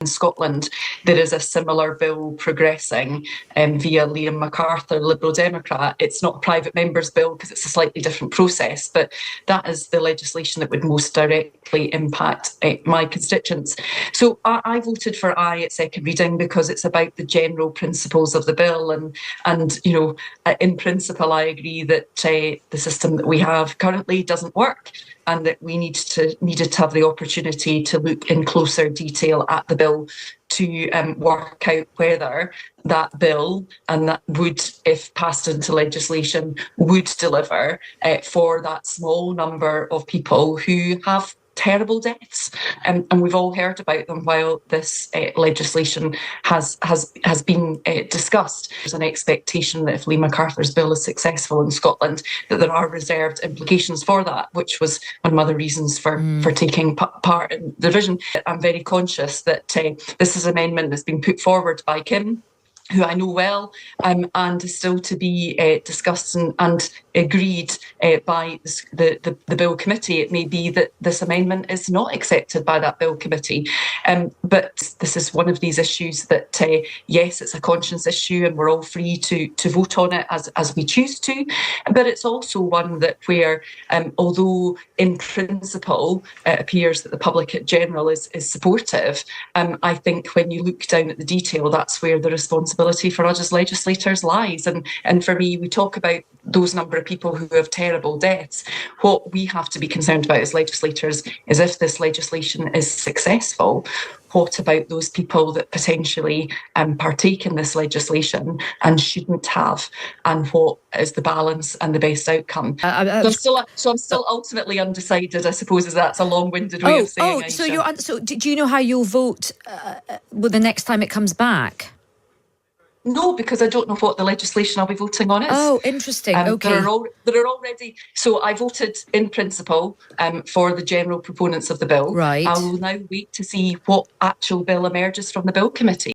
in Scotland, there is a similar bill progressing via Liam MacArthur, Liberal Democrat. It's not a private member's bill because it's a slightly different process, but that is the legislation that would most directly impact my constituents. So I voted for aye at second reading because it's about the general principles of the bill, and in principle I agree that the system that we have currently doesn't work, and that we needed to have the opportunity to look in closer detail at the bill to work out whether that bill, and that would, if passed into legislation, would deliver for that small number of people who have terrible deaths, and we've all heard about them while this legislation has been discussed. There's an expectation that if Liam MacArthur's bill is successful in Scotland, that there are reserved implications for that, which was one of the reasons for taking part in the division. I'm very conscious that this is an amendment that's been put forward by Kim, who I know well, and is still to be discussed and agreed by the Bill Committee. It may be that this amendment is not accepted by that Bill Committee, but this is one of these issues that, yes, it's a conscience issue and we're all free to vote on it as we choose to, but it's also one that where, although in principle it appears that the public in general is supportive, I think when you look down at the detail, that's where the responsibility for us as legislators lies. And for me, we talk about those number of people who have terrible deaths. What we have to be concerned about as legislators is if this legislation is successful, what about those people that potentially partake in this legislation and shouldn't have, and what is the balance and the best outcome? So I'm still ultimately undecided, I suppose, as that's a long-winded way of saying. So do you know how you'll vote the next time it comes back? No, because I don't know what the legislation I'll be voting on is. Oh, interesting. Okay. There are already. So I voted in principle for the general proponents of the bill. Right. I will now wait to see what actual bill emerges from the Bill Committee.